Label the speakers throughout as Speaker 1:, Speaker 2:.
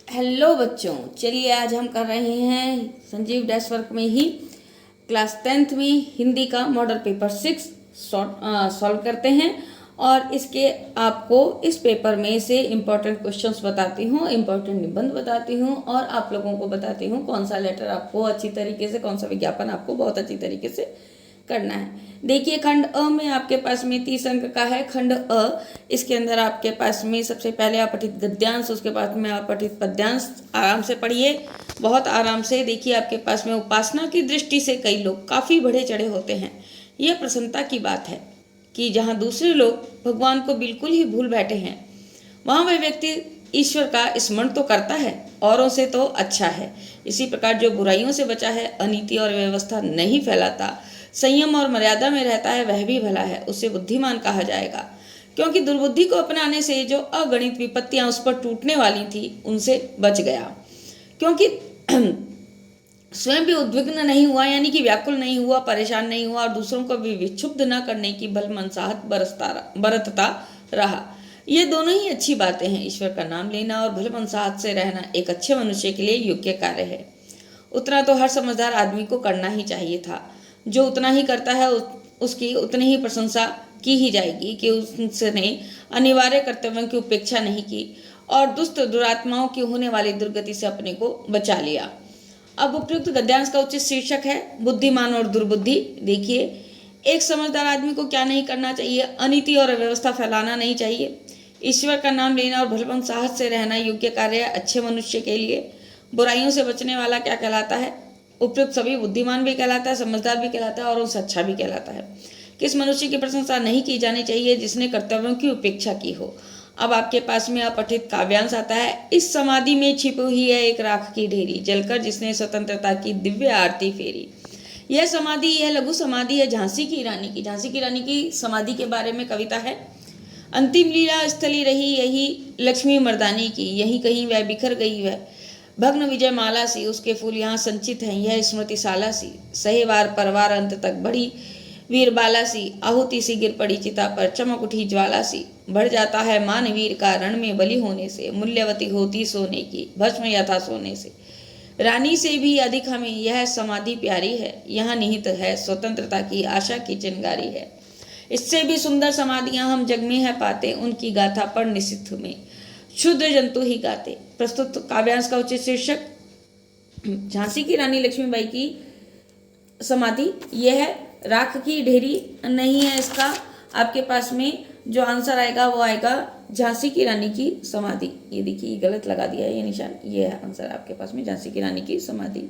Speaker 1: Hello बच्चों, चलिए आज हम कर रहे हैं संजीव डैश वर्क में ही क्लास 10th में हिंदी का मॉडल पेपर 6 सॉल्व करते हैं। और इसके आपको इस पेपर में से इम्पोर्टेंट क्वेश्चंस बताती हूँ, इम्पोर्टेंट निबंध बताती हूँ और आप लोगों को बताती हूँ कौन सा लेटर आपको अच्छी तरीके से, कौन सा विज्ञापन आपको बहुत अच्छी तरीके से करना है। देखिए, खंड अ में आपके पास में 30 अंक का है। खंड अ, इसके अंदर आपके पास में सबसे पहले अपठित गद्यांश, उसके बाद में अपठित पद्यांश। आराम से पढ़िए, बहुत आराम से। देखिए, आपके पास में उपासना की दृष्टि से कई लोग काफ़ी बढ़े चढ़े होते हैं। यह प्रसन्नता की बात है कि जहाँ दूसरे लोग भगवान को बिल्कुल ही भूल बैठे हैं, वहाँ वह व्यक्ति ईश्वर का स्मरण तो करता है, औरों से तो अच्छा है। इसी प्रकार जो बुराइयों से बचा है, अनीति और व्यवस्था नहीं फैलाता, संयम और मर्यादा में रहता है, वह भी भला है, उसे बुद्धिमान कहा जाएगा। क्योंकि दुर्बुद्धि को अपनाने से जो अगणित विपत्तियां उस पर टूटने वाली थी, उनसे बच गया। क्योंकि स्वयं भी उद्विग्न नहीं हुआ, यानी कि व्याकुल नहीं हुआ, परेशान नहीं हुआ और दूसरों को भी विक्षुब्ध न करने की भल मनसाहत बरतता रहा। ये दोनों ही अच्छी बातें हैं। ईश्वर का नाम लेना और भल मनसाहत से रहना एक अच्छे मनुष्य के लिए योग्य कार्य है। उतना तो हर समझदार आदमी को करना ही चाहिए था। जो उतना ही करता है उसकी उतनी ही प्रशंसा की ही जाएगी कि उसने अनिवार्य कर्तव्यों की उपेक्षा नहीं की और दुष्ट दुरात्माओं की होने वाली दुर्गति से अपने को बचा लिया। अब उपयुक्त गद्यांश का उचित शीर्षक है बुद्धिमान और दुर्बुद्धि। देखिए, एक समझदार आदमी को क्या नहीं करना चाहिए? अनीति और अव्यवस्था फैलाना नहीं चाहिए। ईश्वर का नाम लेना और भलपन साहस से रहना योग्य कार्य है अच्छे मनुष्य के लिए। बुराइयों से बचने वाला क्या कहलाता है? उपयुक्त सभी बुद्धिमान भी कहलाता है, समझदार भी कहलाता है और उनसे अच्छा भी कहलाता है। किस मनुष्य की प्रशंसा नहीं की जानी चाहिए? जिसने कर्तव्यों की उपेक्षा की हो। अब आपके पास में अपठित काव्यांश आता है। इस समाधि में छिपी हुई है एक राख की ढेरी, जलकर जिसने स्वतंत्रता की दिव्य आरती फेरी। यह समाधि, यह लघु समाधि है झांसी की रानी की। झांसी की रानी की समाधि के बारे में कविता है। अंतिम लीला स्थली रही यही लक्ष्मी मर्दानी की, यही कहीं वह बिखर गई वह भग्न विजय माला सी, उसके फूल यहाँ संचित हैं यह स्मृतिशाला सी। सहेवार परवार अंत तक बढ़ी वीर बाला सी, आहुति सी गिर पड़ी चिता पर चमक उठी ज्वाला सी। बढ़ जाता है मान वीर का रण में बलि होने से, मूल्यवती होती सोने की भस्म यथा सोने से। रानी से भी अधिक हमें यह समाधि प्यारी है, यहाँ निहित है स्वतंत्रता की आशा की चिंगारी है। इससे भी सुंदर समाधियां हम जग में है पाते, उनकी गाथा पर निशिथ में क्षुद्र जंतु ही गाते। प्रस्तुत काव्यांश का उचित शीर्षक झांसी की रानी लक्ष्मीबाई की समाधि यह है। राख की ढेरी नहीं है इसका। आपके पास में जो आंसर आएगा वो आएगा झांसी की रानी की समाधि। ये देखिए, गलत लगा दिया है ये निशान, ये है आंसर आपके पास में झांसी की रानी की समाधि।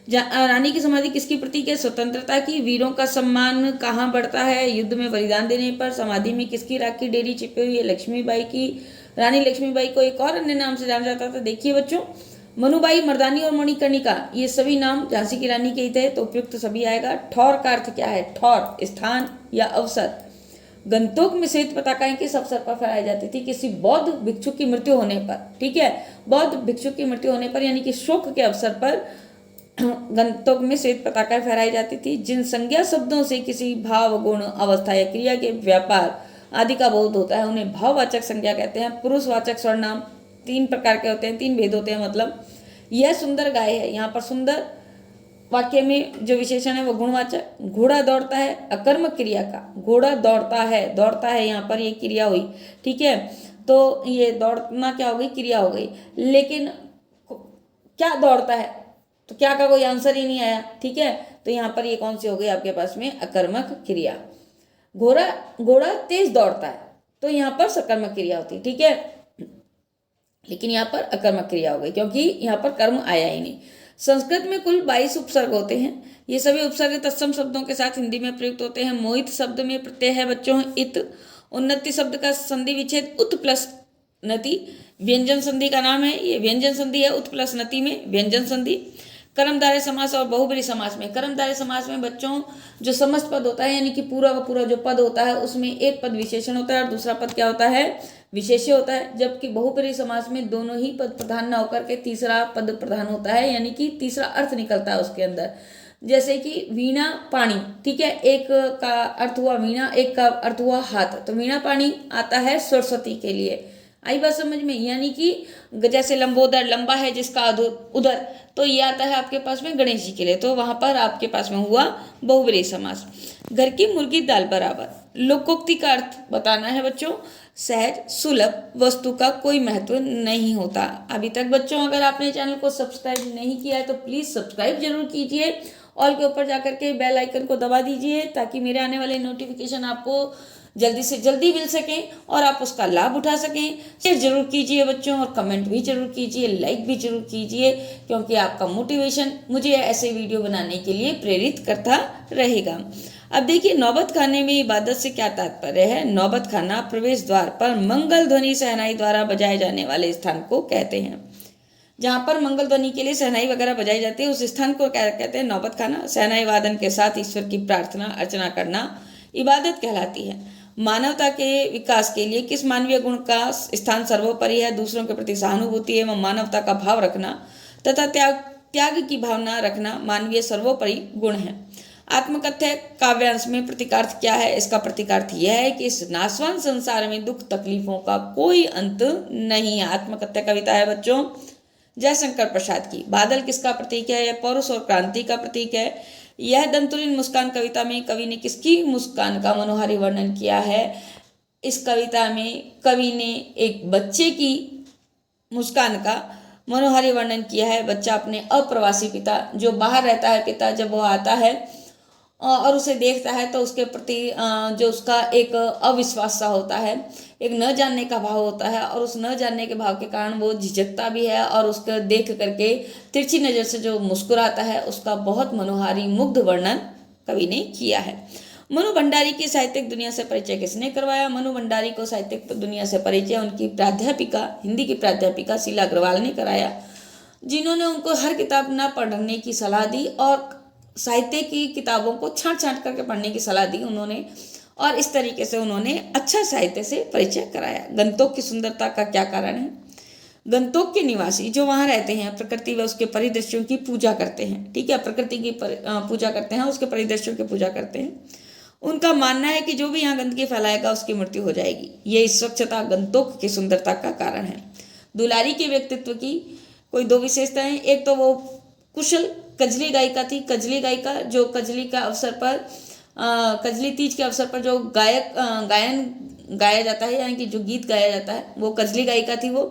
Speaker 1: रानी की समाधि किसकी प्रतीक है? स्वतंत्रता की। वीरों का सम्मान कहाँ बढ़ता है? युद्ध में बलिदान देने पर। समाधि में किसकी राख की डेरी छिपी हुई है? लक्ष्मीबाई की। रानी लक्ष्मीबाई को एक और अन्य नाम से जाना जाता था। देखिए बच्चों, मनुबाई, मर्दानी और मणिकर्णिका, ये सभी नाम झांसी की रानी के ही थे, तो उपयुक्त सभी आएगा। ठौर का अर्थ क्या है? ठौर स्थान या अवसर। गंतोक में श्वेत पताकाएं किस अवसर पर फहराई जाती थी? किसी बौद्ध भिक्षु की मृत्यु होने पर। ठीक है, बौद्ध भिक्षु की मृत्यु होने पर, यानी कि शोक के अवसर पर गंतोक में श्वेत पताकाएं फहराई जाती थी। जिन संज्ञा शब्दों से किसी भाव, गुण, अवस्था या क्रिया के व्यापार आदि का बोध होता है, उन्हें भाववाचक संज्ञा कहते हैं। पुरुषवाचक सर्वनाम 3 प्रकार के होते हैं, 3 भेद होते हैं। मतलब यह सुंदर गाय है, यहाँ पर सुंदर वाक्य में जो विशेषण है वो गुणवाचक। घोड़ा दौड़ता है, अकर्मक क्रिया का। घोड़ा दौड़ता है, दौड़ता है यहाँ पर ये क्रिया हुई। ठीक है, तो ये दौड़ना क्या हो गई? क्रिया हो गई। लेकिन क्या दौड़ता है? तो क्या का कोई आंसर ही नहीं आया। ठीक है, तो यहाँ पर ये कौन सी हो गई आपके पास में? अकर्मक क्रिया। घोड़ा तेज दौड़ता है, तो यहाँ पर सकर्मक क्रिया होती है। ठीक है, लेकिन यहाँ पर अकर्मक क्रिया हो गई क्योंकि यहाँ पर कर्म आया ही नहीं। संस्कृत में कुल 22 उपसर्ग होते हैं। ये सभी उपसर्ग तत्सम शब्दों के साथ हिंदी में प्रयुक्त होते हैं। मोहित शब्द में प्रत्यय है बच्चों इत। उन्नति शब्द का संधि विच्छेद उत प्लस नति। व्यंजन संधि का नाम है, ये व्यंजन संधि है। उत प्लस नति में व्यंजन संधि। कर्मधारय समास और बहुब्रीहि समास में। कर्मधारय समास में बच्चों जो समस्त पद होता है, यानी कि पूरा का पूरा जो पद होता है, उसमें एक पद विशेषण होता है और दूसरा पद क्या होता है? विशेष्य होता है। जबकि बहुब्रीहि समास में दोनों ही पद प्रधान न होकर के तीसरा पद प्रधान होता है, यानी कि तीसरा अर्थ निकलता है उसके अंदर। जैसे कि वीणा पाणी। ठीक है, एक का अर्थ हुआ वीणा, एक का अर्थ हुआ हाथ, तो वीणा पाणी आता है सरस्वती के लिए। आई बात समझ में? यानी कि जैसे लंबोदर लंबा है जिसका उदर, तो ये आता है आपके पास में गणेश जी के लिए, तो वहां पर आपके पास में हुआ बहुव्रीहि समास। घर की मुर्गी दाल बराबर, लोकोक्ति का अर्थ बताना है बच्चों। सहज सुलभ वस्तु का कोई महत्व नहीं होता। अभी तक बच्चों अगर आपने चैनल को सब्सक्राइब नहीं किया है तो प्लीज़ सब्सक्राइब जरूर कीजिए, ऑल के ऊपर जाकर के बेल आइकन को दबा दीजिए ताकि मेरे आने वाले नोटिफिकेशन आपको जल्दी से जल्दी मिल सकें और आप उसका लाभ उठा सकें। शेयर जरूर कीजिए बच्चों और कमेंट भी जरूर कीजिए, लाइक भी जरूर कीजिए, क्योंकि आपका मोटिवेशन मुझे ऐसे वीडियो बनाने के लिए प्रेरित करता रहेगा। अब देखिए, नौबत खाने में इबादत से क्या तात्पर्य है। नौबत खाना प्रवेश द्वार पर मंगल ध्वनि शहनाई द्वारा बजाए जाने वाले स्थान को कहते हैं। जहाँ पर मंगल ध्वनि के लिए शहनाई वगैरह बजाई जाती है उस स्थान को क्या कहते हैं? नौबत खाना। शहनाई वादन के साथ ईश्वर की प्रार्थना अर्चना करना इबादत कहलाती है। मानवता के विकास के लिए किस मानवीय गुण का स्थान सर्वोपरि है? दूसरों के प्रति सहानुभूति एवं मानवता का भाव रखना तथा त्याग की भावना रखना मानवीय सर्वोपरि गुण है। आत्मकथ्य काव्यांश में प्रतीकार्थ क्या है? इसका प्रतीकार्थ यह है कि इस नाशवान संसार में दुख तकलीफों का कोई अंत नहीं है। आत्मकथ्य कविता है बच्चों जयशंकर प्रसाद की। बादल किसका प्रतीक है? यह पौरुष और क्रांति का प्रतीक है। यह दंतुलिन मुस्कान कविता में कवि ने किसकी मुस्कान का मनोहारी वर्णन किया है? इस कविता में कवि ने एक बच्चे की मुस्कान का मनोहारी वर्णन किया है। बच्चा अपने अप्रवासी पिता, जो बाहर रहता है पिता, जब वो आता है और उसे देखता है तो उसके प्रति जो उसका एक अविश्वास सा होता है, एक न जानने का भाव होता है, और उस न जानने के भाव के कारण वो झिझकता भी है, और उसको देख करके तिरछी नज़र से जो मुस्कुराता है, उसका बहुत मनोहारी मुग्ध वर्णन कवि ने किया है। मनु भंडारी की साहित्यिक दुनिया से परिचय किसने करवाया? मनु भंडारी को साहित्यिक दुनिया से परिचय उनकी प्राध्यापिका, हिंदी की प्राध्यापिका शीला अग्रवाल ने कराया, जिन्होंने उनको हर किताब न पढ़ने की सलाह दी और साहित्य की किताबों को छांट छांट करके पढ़ने की सलाह दी उन्होंने, और इस तरीके से उन्होंने अच्छा साहित्य से परिचय कराया। गंतोक की सुंदरता का क्या कारण है? गंतोक के निवासी जो वहाँ रहते हैं प्रकृति व उसके परिदृश्यों की पूजा करते हैं। ठीक है, प्रकृति की पूजा करते हैं, उसके परिदृश्यों की पूजा करते हैं। उनका मानना है कि जो भी यहाँ गंदगी फैलाएगा उसकी मृत्यु हो जाएगी। ये स्वच्छता गंतोक की सुंदरता का कारण है। दुलारी के व्यक्तित्व की कोई दो विशेषताएं, एक तो वो कुशल कजली गायिका थी। कजली गायिका जो कजली का अवसर पर कजली तीज के अवसर पर जो गायन गाया जाता है, यानी कि जो गीत गाया जाता है, वो कजली गायिका थी वो।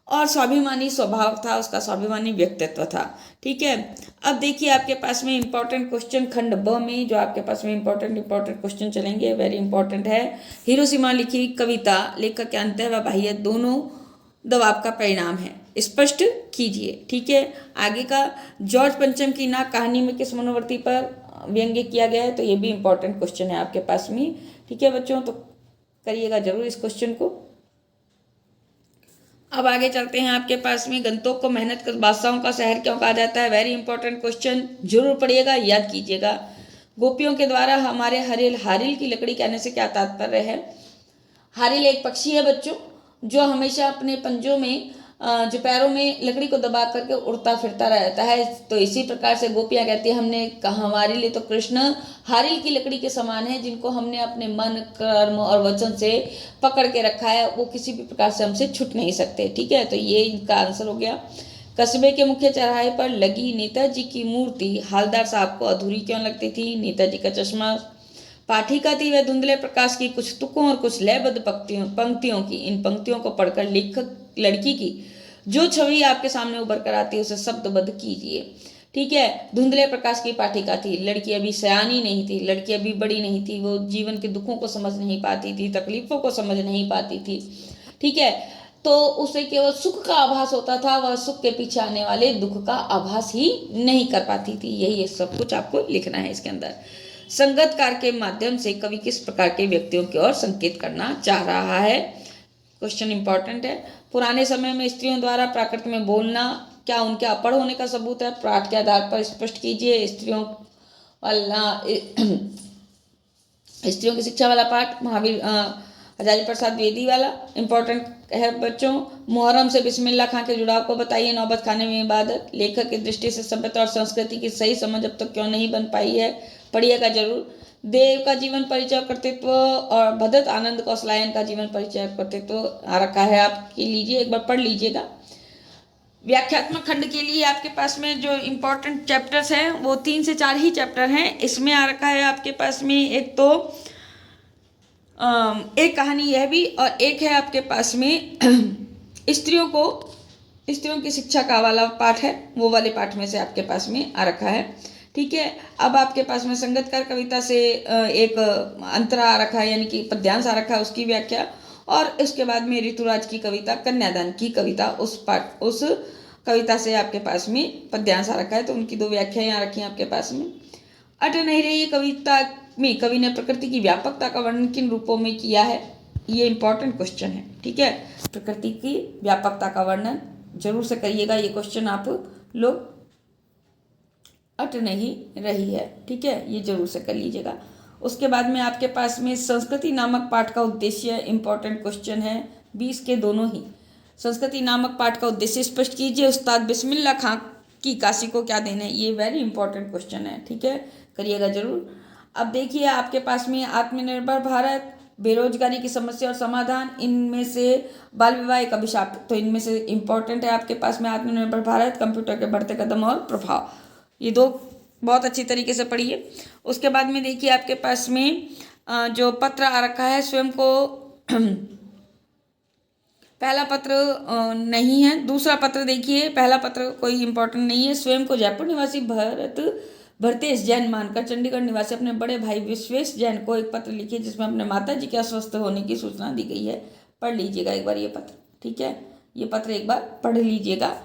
Speaker 1: और स्वाभिमानी स्वभाव था उसका, स्वाभिमानी व्यक्तित्व था। ठीक है, अब देखिए आपके पास में इंपॉर्टेंट क्वेश्चन खंड ब में जो आपके पास में इंपॉर्टेंट क्वेश्चन चलेंगे, वेरी इंपॉर्टेंट है। हिरोशिमा लिखी कविता लेखक के अंत व बाह्य दोनों दबाव का परिणाम है, स्पष्ट कीजिए। ठीक है, आगे का जॉर्ज पंचम की नाक कहानी में किस मनोवर्ती पर व्यंग्य किया गया है? तो ये भी इंपॉर्टेंट क्वेश्चन है आपके पास में। ठीक है बच्चों, तो करिएगा जरूर इस क्वेश्चन को। अब आगे चलते हैं। आपके पास में गंतोक को मेहनत कर बादशाहों का शहर क्यों कहा जाता है? वेरी इंपॉर्टेंट क्वेश्चन, जरूर पढ़िएगा, याद कीजिएगा। गोपियों के द्वारा हमारे हारिल की लकड़ी कहने से क्या तात्पर्य है? हारिल एक पक्षी है बच्चों जो हमेशा अपने पंजों में जो पैरों में लकड़ी को दबा करके उड़ता फिरता रहता है। तो इसी प्रकार से गोपियाँ कहती है हमने कहा हमारे लिए तो कृष्ण हारिल की लकड़ी के समान है, जिनको हमने अपने मन कर्म और वचन से पकड़ के रखा है, वो किसी भी प्रकार से हमसे छूट नहीं सकते। ठीक है, तो ये इनका आंसर हो गया। कस्बे के मुख्य चौराहे पर लगी नेताजी की मूर्ति हालदार साहब को अधूरी क्यों लगती थी? नेताजी का चश्मा पाठिका थी वह धुंधले प्रकाश की कुछ तुकों और कुछ लयबद्ध पंक्तियों की। इन पंक्तियों को पढ़कर लेखक लड़की की जो छवि आपके सामने उभर कर आती है उसे शब्दबद्ध कीजिए। ठीक है, धुंधले प्रकाश की पाठिका थी, लड़की अभी सयानी नहीं थी, लड़की अभी बड़ी नहीं थी, वो जीवन के दुखों को समझ नहीं पाती थी, तकलीफों को समझ नहीं पाती थी। ठीक है, तो उसे केवल सुख का आभास होता था, वह सुख के पीछे आने वाले दुख का आभास ही नहीं कर पाती थी। यही सब कुछ आपको लिखना है इसके अंदर। संगतकार के माध्यम से कवि किस प्रकार के व्यक्तियों की ओर संकेत करना चाह रहा है? क्वेश्चन इंपॉर्टेंट है। पुराने समय में स्त्रियों द्वारा प्राकृत में बोलना क्या उनके अपढ़ होने का सबूत है? पाठ के आधार पर स्पष्ट कीजिए। स्त्रियों की शिक्षा वाला पाठ महावीर हजारी प्रसाद द्विवेदी वाला इंपॉर्टेंट है बच्चों। मुहर्रम से बिस्मिल्लाह खां के जुड़ाव को बताइए। नौबत खाने में इबादत, लेखक की दृष्टि से सभ्यता और संस्कृति की सही समझ अब तक क्यों नहीं बन पाई है? पढ़िएगा जरूर। देव का जीवन परिचय कर्तृत्व और भदत आनंद कौशलायन का जीवन परिचय कर्तृत्व आ रखा है, आपके लीजिए, एक बार पढ़ लीजिएगा। व्याख्यात्मक खंड के लिए आपके पास में जो इम्पोर्टेंट चैप्टर्स हैं वो 3 से 4 ही चैप्टर हैं। इसमें आ रखा है आपके पास में एक तो एक कहानी यह भी, और एक है आपके पास में स्त्रियों की शिक्षा का वाला पाठ है, वो वाले पाठ में से आपके पास में आ रखा है। ठीक है, अब आपके पास में संगतकार कविता से एक अंतरा आ रखा है, यानी कि पद्यांश आ रखा है, उसकी व्याख्या, और इसके बाद में ऋतुराज की कविता कन्यादान की कविता, उस कविता से आपके पास में पद्यांश आ रखा है, तो उनकी 2 व्याख्याएं आ रखी हैं आपके पास में। अट नहीं रही कविता में कवि ने प्रकृति की व्यापकता का वर्णन किन रूपों में किया है, ये इंपॉर्टेंट क्वेश्चन है। ठीक है, प्रकृति की व्यापकता का वर्णन जरूर से करिएगा, ये क्वेश्चन आप लोग अट नहीं रही है। ठीक है, ये जरूर से कर लीजिएगा। उसके बाद में आपके पास में संस्कृति नामक पाठ का उद्देश्य इंपॉर्टेंट क्वेश्चन है, 20 के दोनों ही। संस्कृति नामक पाठ का उद्देश्य स्पष्ट कीजिए, उस्ताद बिस्मिल्लाह खां की काशी को क्या देना है, ये वेरी इंपॉर्टेंट क्वेश्चन है। ठीक है, करिएगा जरूर। अब देखिए आपके पास में आत्मनिर्भर भारत, बेरोजगारी की समस्या और समाधान, इनमें से बाल विवाह एक अभिशाप, तो इनमें से इंपॉर्टेंट है आपके पास में आत्मनिर्भर भारत, कंप्यूटर के बढ़ते कदम और प्रभाव, ये 2 बहुत अच्छी तरीके से पढ़िए। उसके बाद में देखिए आपके पास में जो पत्र आ रखा है स्वयं को पहला पत्र नहीं है, दूसरा पत्र देखिए, पहला पत्र कोई इंपॉर्टेंट नहीं है। स्वयं को जयपुर निवासी भरतेश जैन मानकर चंडीगढ़ निवासी अपने बड़े भाई विश्वेश जैन को एक पत्र लिखिए जिसमें अपने माता जी के अस्वस्थ होने की सूचना दी गई है। पढ़ लीजिएगा एक बार ये पत्र। ठीक है, ये पत्र एक बार पढ़ लीजिएगा,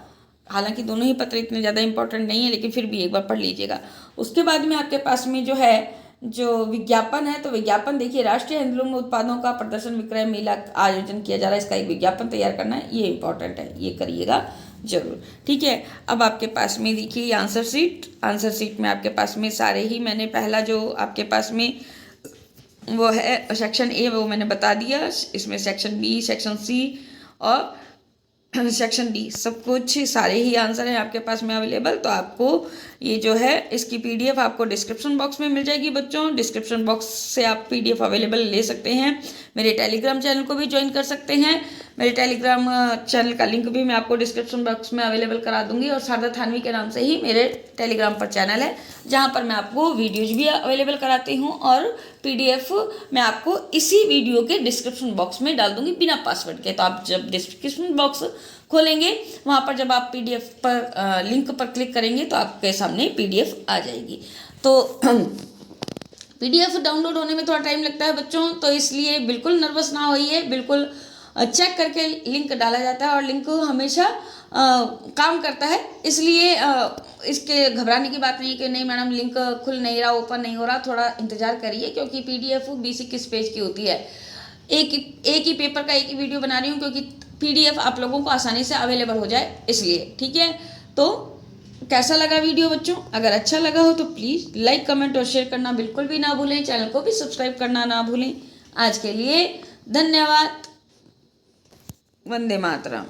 Speaker 1: हालांकि दोनों ही पत्र इतने ज़्यादा इंपॉर्टेंट नहीं है, लेकिन फिर भी एक बार पढ़ लीजिएगा। उसके बाद में आपके पास में जो है जो विज्ञापन है, तो विज्ञापन देखिए, राष्ट्रीय हैंडलूम उत्पादों का प्रदर्शन विक्रय मेला आयोजन किया जा रहा है, इसका एक विज्ञापन तैयार करना है, ये इंपॉर्टेंट है, ये करिएगा जरूर। ठीक है, अब आपके पास में देखिए आंसर शीट में आपके पास में सारे ही, मैंने पहला जो आपके पास में वो है सेक्शन ए, वो मैंने बता दिया, इसमें सेक्शन बी, सेक्शन सी और सेक्शन डी, सब कुछ सारे ही आंसर हैं आपके पास में अवेलेबल। तो आपको ये जो है इसकी पीडीएफ आपको डिस्क्रिप्शन बॉक्स में मिल जाएगी बच्चों, डिस्क्रिप्शन बॉक्स से आप पीडीएफ अवेलेबल ले सकते हैं। मेरे टेलीग्राम चैनल को भी ज्वाइन कर सकते हैं, मेरे टेलीग्राम चैनल का लिंक भी मैं आपको डिस्क्रिप्शन बॉक्स में अवेलेबल करा दूंगी, और शारदा थानवी के नाम से ही मेरे टेलीग्राम पर चैनल है, जहाँ पर मैं आपको वीडियोज भी अवेलेबल कराती हूँ, और पीडीएफ मैं आपको इसी वीडियो के डिस्क्रिप्शन बॉक्स में डाल दूंगी बिना पासवर्ड के। तो आप जब डिस्क्रिप्शन बॉक्स खोलेंगे, वहाँ पर जब आप पीडीएफ पर लिंक पर क्लिक करेंगे तो आपके सामने पीडीएफ आ जाएगी। तो पीडीएफ डाउनलोड होने में थोड़ा टाइम लगता है बच्चों, तो इसलिए बिल्कुल नर्वस ना होइए, बिल्कुल चेक करके लिंक डाला जाता है, और लिंक हमेशा काम करता है, इसलिए इसके घबराने की बात नहीं है कि नहीं मैडम लिंक खुल नहीं रहा, ओपन नहीं हो रहा, थोड़ा इंतजार करिए, क्योंकि पीडीएफ 20-21 पेज की होती है। एक ही पेपर का एक ही वीडियो बना रही हूँ, क्योंकि पीडीएफ आप लोगों को आसानी से अवेलेबल हो जाए इसलिए। ठीक है, तो कैसा लगा वीडियो बच्चों? अगर अच्छा लगा हो तो प्लीज़ लाइक, कमेंट और शेयर करना बिल्कुल भी ना भूलें, चैनल को भी सब्सक्राइब करना ना भूलें। आज के लिए धन्यवाद। वंदे मातरम।